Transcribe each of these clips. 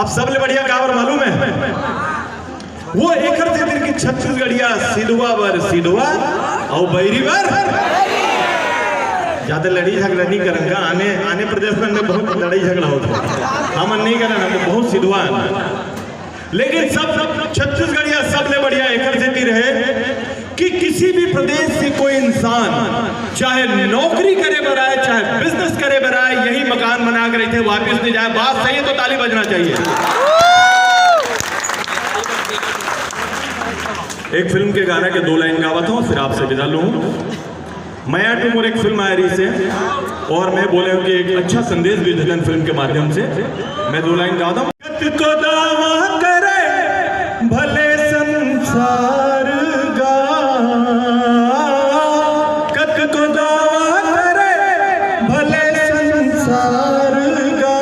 अब सबले बढ़िया गावर मालूम है वो एकर से दिन की छत्तीसगढ़िया सिलवा बर सिलवा और बैरी बर ज्यादा लड़ी झगड़ा नहीं करेंगे। आने आने प्रदेश में बहुत लड़ाई झगड़ा होता है, हम नहीं करें, हम बहुत सिलवा। लेकिन सब छत्तीसगढ़िया सबले बढ़िया एकर से दिन है कि किसी भी प्रदेश से कोई इंसान चाहे नौकरी करे बर आए चाहे बिजनेस करे बर आए यही मकान बना कर रहे थे वापिस नहीं जाए। बात सही है तो ताली बजना चाहिए। एक फिल्म के गाना के 2 लाइन गावत हूँ फिर आपसे विदा लूँ। माया टू मोर एक फिल्म आया रही से और मैं बोले कि एक अच्छा संदेश भी देते फिल्म के माध्यम से। मैं 2 लाइन गाता हूँ। को दावा करे भले संसार गा, कत को दावा करे भले संसार गा,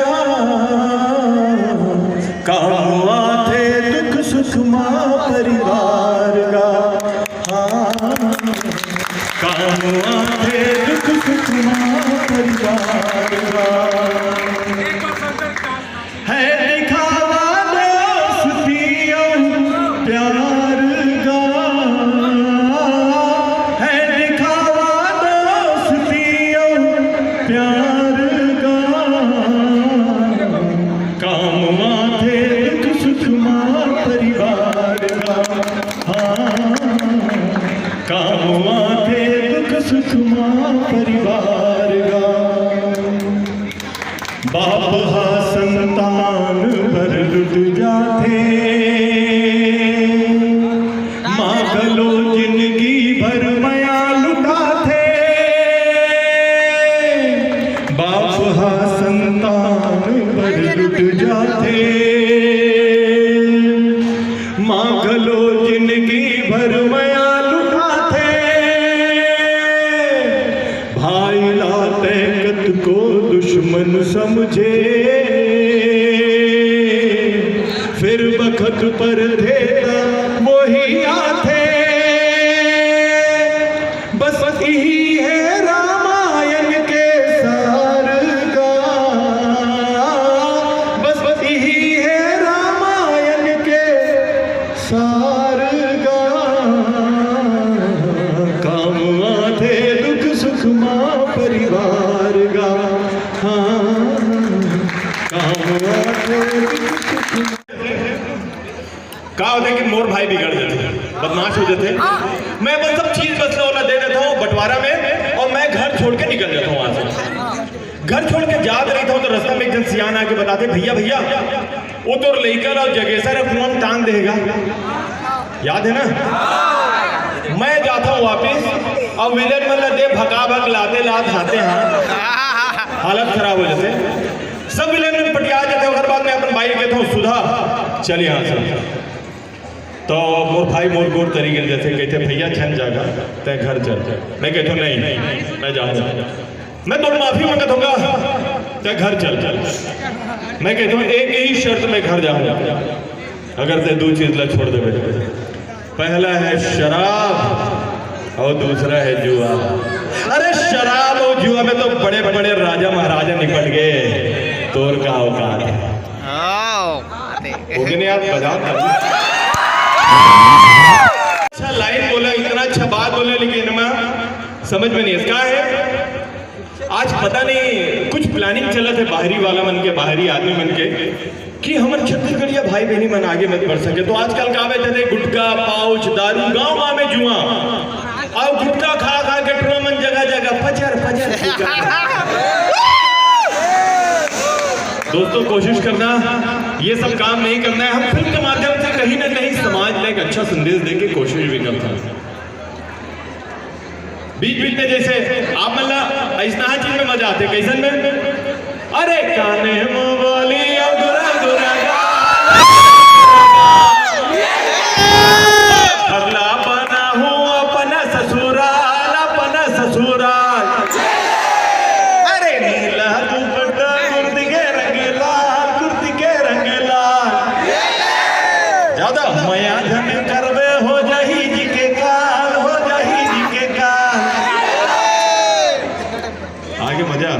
काम आते दुख सुख माँ परिवार गा, काम आते दुख सुख माँ परिवार गा, है दिखावा दोस्ती और प्यार गा, है दिखावा दोस्ती और प्यार गा, काम माथे दुख सुख माँ परिवार गा, हाँ काम माथे दुख सुख माँ परिवार गा। बाप हा संतान भर लुट जाते, माँ गलो जिंदगी भर मया लुटाते, बाप हा संतान भर लुट जाते, माँ गलो जिंदगी भर मया लुटाते, भाई लाते कत को दुश्मन समझे, फिर बखत पर देता वही आते, बस यही है रामायण के सार गा, बस यही है रामायण के सार गा, काम आते दुख सुख माँ परिवार गा, हाँ काम आते दुख सुख। का होता है कि मोर भाई बिगड़ जाते बदमाश हो जाते, मैं बस सब चीज बसला वाला दे देता हूँ बंटवारा में और मैं घर छोड़ के निकल जाता हूँ वहां से। घर छोड़ के जा रही था तो रास्ता में एक जन सियान आके बताते भैया भैया वो तो लेकर और जगेसर कुआं टांग देगा, याद है ना। मैं जाता हूँ वापिस और विलन मतलब दे भगा भग लाते लात खाते हैं, हालत खराब हो जाते, सब विलन में पटिया जाते। हर बात में अपन भाई कहता हूँ सुधा चल यहाँ से, तो मोर भाई मोर गोर तरीके जैसे कहते भैया छन जागा तय घर चल, मैं कहता हूँ नहीं मैं जाऊँगा, मैं तो माफी मांगत होगा तय घर चल चल, मैं कहता हूँ एक ही शर्त में घर जाऊँगा अगर ते 2 चीज ला छोड़ दे, पहला है शराब और दूसरा है जुआ। अरे शराब और जुआ में तो बड़े बड़े राजा महाराजा निपट गए, तोर का औकात है आप बजा। अच्छा लाइन बोला, इतना अच्छा बात बोले, लेकिन मैं समझ में नहीं इसका है। आज पता नहीं कुछ प्लानिंग चला थे बाहरी वाला मन के, बाहरी आदमी मन के कि हमारे छत्तीसगढ़िया भाई बहनी मन आगे मत बढ़ सके, तो आजकल का बैठे थे गुटखा पाउच दारू गाँव गाँव में जुआ और गुटखा खा खा के टूर्नामेंट मन जगह जगह फजर फजर। दोस्तों कोशिश करना ये सब काम नहीं करना है, हम फिल्म के माध्यम से कहीं ना कहीं समाज में एक अच्छा संदेश देके कोशिश भी करते हैं। बीच बीच में जैसे आप मतलब ऐसा चीज में मजा आते कैसन में, अरे काने मोबाली गुरा गुरा अगला बना हूँ अपना ससुराल, अपना ससुराल, अरे नीला दुपट्टा कुर्ती के रंग लाल, कुर्ती के रंग लाल, ज्यादा मया धन करवे हो जाही जी के काल, हो जाही जी के काल। आगे मजा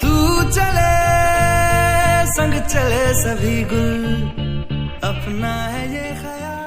तू चले संग चले सभी गुल, अपना है ये ख्याल।